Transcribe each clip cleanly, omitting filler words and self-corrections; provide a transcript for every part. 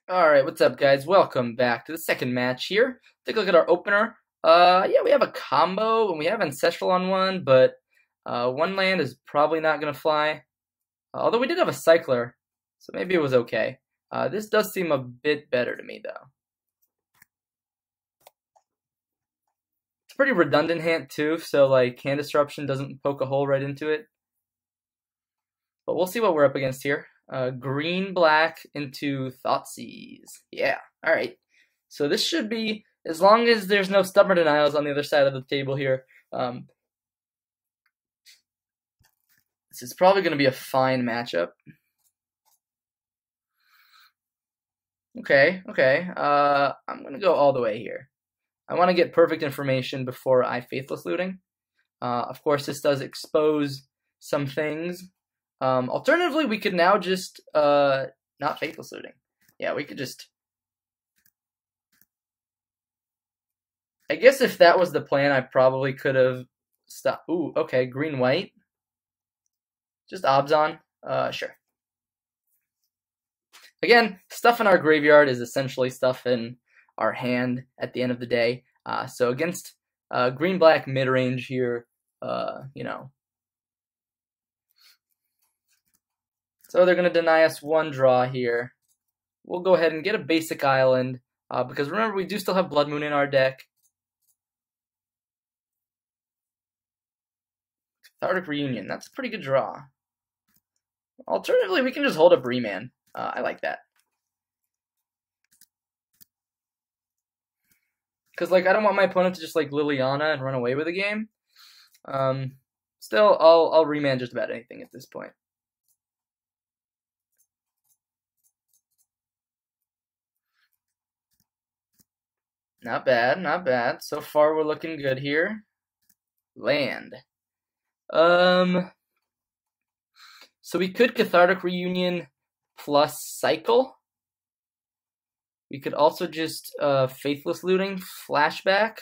Alright, what's up guys? Welcome back to the second match here. Take a look at our opener. Yeah, we have a combo and we have Ancestral on one, but one land is probably not going to fly. Although we did have a Cycler, so maybe it was okay. This does seem a bit better to me though. It's a pretty redundant hand too, so like hand disruption doesn't poke a hole right into it. But we'll see what we're up against here. Green, black into Thoughtseize. Yeah, alright. So this should be, as long as there's no Stubborn Denials on the other side of the table here, this is probably going to be a fine matchup. Okay. I'm going to go all the way here. I want to get perfect information before I Faithless Looting. Of course, this does expose some things. Alternatively, we could now just not Faithless Looting. Yeah, we could just. I guess if that was the plan, I probably could have stopped. Ooh, okay, green white. Just Abzan. Sure. Again, stuff in our graveyard is essentially stuff in our hand at the end of the day. So against green black midrange here, you know. So they're going to deny us one draw here. We'll go ahead and get a basic island, because remember, we do still have Blood Moon in our deck. Cathartic Reunion, that's a pretty good draw. Alternatively, we can just hold up Remand. I like that. Because, like, I don't want my opponent to just, like, Liliana and run away with the game. Still, I'll Remand just about anything at this point. Not bad, not bad. So far, we're looking good here. Land. So we could Cathartic Reunion plus Cycle. We could also just Faithless Looting, Flashback.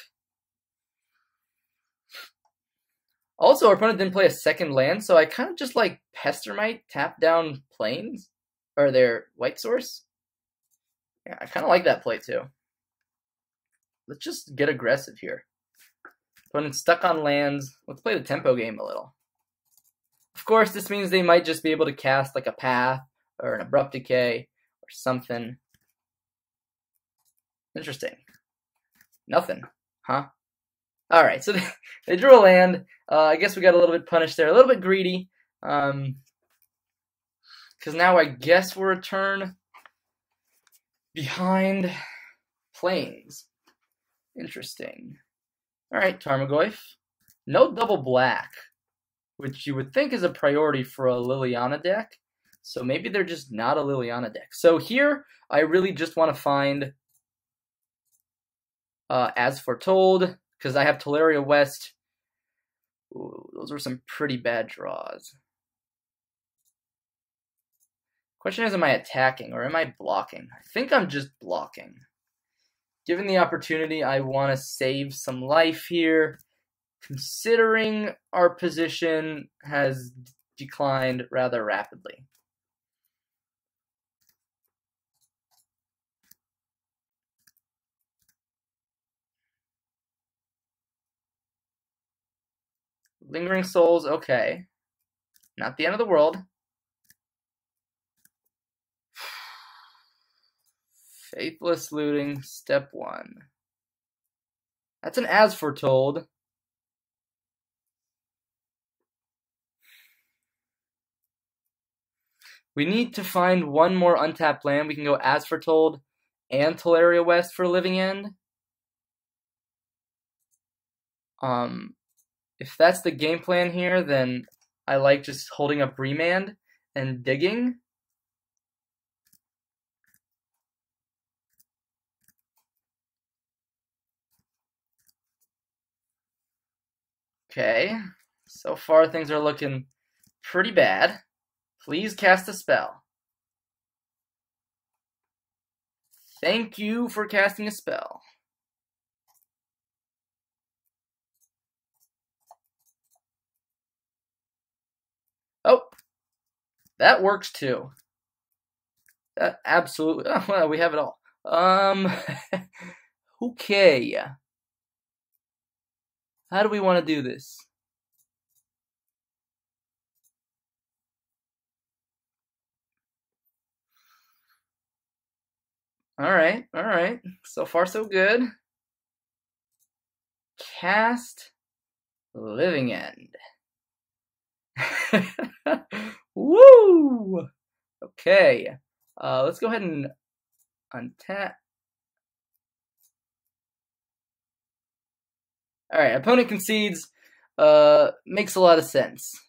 Also, our opponent didn't play a second land, so I kind of just like Pestermite, tap down Plains, or their White Source. Yeah, I kind of like that play too. Let's just get aggressive here. Opponent's stuck on lands. Let's play the tempo game a little. Of course, this means they might just be able to cast like a Path or an Abrupt Decay or something. Interesting. Nothing, huh? Alright, so they drew a land. I guess we got a little bit punished there. A little bit greedy. Because now I guess we're a turn behind Plains. Interesting. Alright, Tarmogoyf. No double black, which you would think is a priority for a Liliana deck. So maybe they're just not a Liliana deck. So here, I really just want to find As Foretold, because I have Teleria West. Ooh, those were some pretty bad draws. Question is, am I attacking or am I blocking? I think I'm just blocking. Given the opportunity, I want to save some life here, considering our position has declined rather rapidly. Lingering Souls, okay. Not the end of the world. Faithless Looting, step 1. That's an As Foretold. We need to find one more untapped land. We can go As Foretold and Teleria West for Living End. If that's the game plan here, then I like just holding up Remand and digging. Okay, so far things are looking pretty bad. Please cast a spell. Thank you for casting a spell. Oh, that works too. Absolutely. Oh, well, we have it all. Okay. How do we want to do this? All right. So far, so good. Cast Living End. Woo! Okay. Let's go ahead and untap. All right. Opponent concedes. Makes a lot of sense.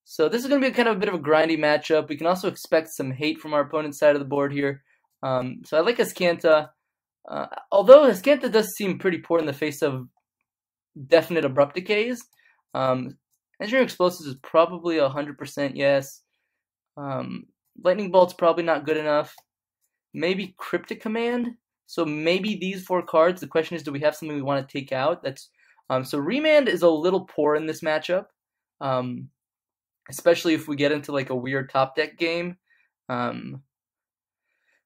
So this is going to be kind of a bit of a grindy matchup. We can also expect some hate from our opponent's side of the board here. So I like Azcanta. Although Azcanta does seem pretty poor in the face of definite abrupt decays. Engineering Explosives is probably 100% yes. Lightning Bolt's probably not good enough. Maybe Cryptic Command. So maybe these 4 cards. The question is, do we have something we want to take out? That's so Remand is a little poor in this matchup. Especially if we get into like a weird top deck game.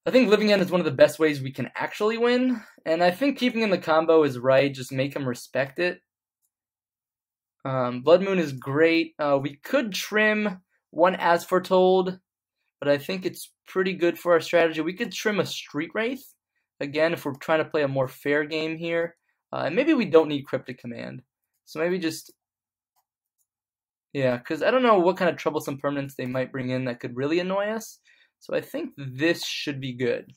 I think Living End is one of the best ways we can actually win, and I think keeping in the combo is right. Just make him respect it. Blood Moon is great. We could trim one As Foretold, but I think it's pretty good for our strategy. We could trim a Street Wraith, again, if we're trying to play a more fair game here. And maybe we don't need Cryptic Command. So maybe just... yeah, because I don't know what kind of troublesome permanents they might bring in that could really annoy us. So I think this should be good.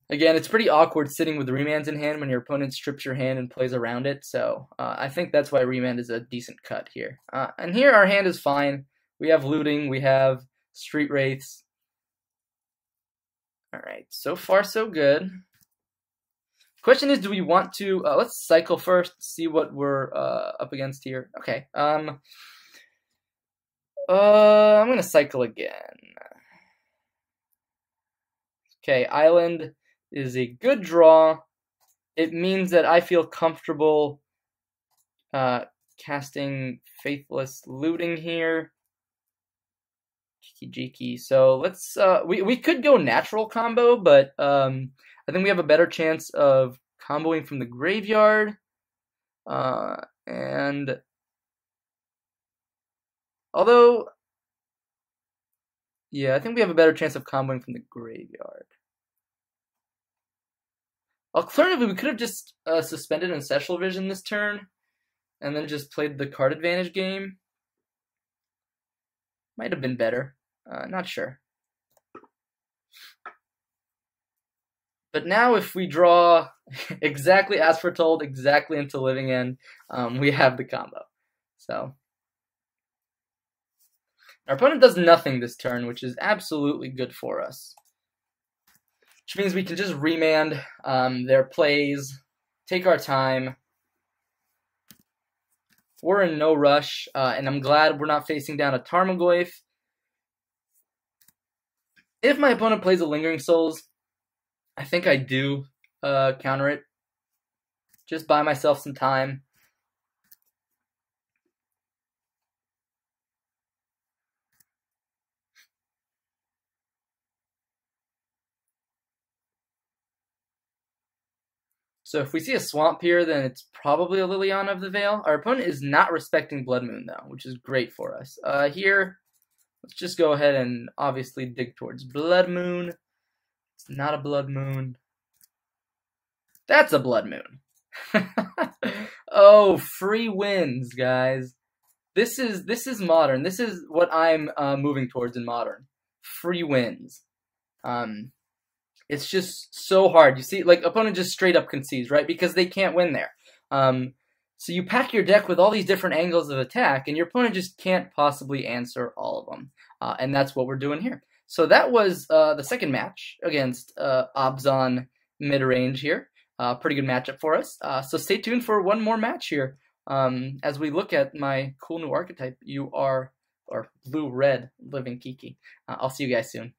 Again, it's pretty awkward sitting with remands in hand when your opponent strips your hand and plays around it. So I think that's why remand is a decent cut here. And here our hand is fine. We have looting. We have street wraiths. All right, so far so good. Question is, do we want to... let's cycle first, see what we're up against here. Okay. I'm going to cycle again. Okay, Island is a good draw. It means that I feel comfortable casting Faithless Looting here. Kiki-Jiki. So let's... we could go natural combo, but I think we have a better chance of comboing from the graveyard. And... although... yeah, I think we have a better chance of comboing from the graveyard. Alternatively, we could have just suspended Ancestral Vision this turn, and then just played the card advantage game. Might have been better. Not sure. But now if we draw exactly as foretold, exactly into Living End, we have the combo. So our opponent does nothing this turn, which is absolutely good for us. Which means we can just remand their plays, take our time. We're in no rush, and I'm glad we're not facing down a Tarmogoyf. If my opponent plays a Lingering Souls, I think I do counter it. Just buy myself some time. So if we see a Swamp here, then it's probably a Liliana of the Veil. Our opponent is not respecting Blood Moon, though, which is great for us. Here, let's just go ahead and obviously dig towards Blood Moon. It's not a Blood Moon. That's a Blood Moon. Oh, free wins, guys. This is Modern. This is what I'm moving towards in Modern. Free wins. It's just so hard. You see, like, opponent just straight up concedes, right? Because they can't win there. So you pack your deck with all these different angles of attack, and your opponent just can't possibly answer all of them. And that's what we're doing here. So that was the second match against Abzan Midrange here. Pretty good matchup for us. So stay tuned for one more match here as we look at my cool new archetype. You are, or blue-red living Kiki. I'll see you guys soon.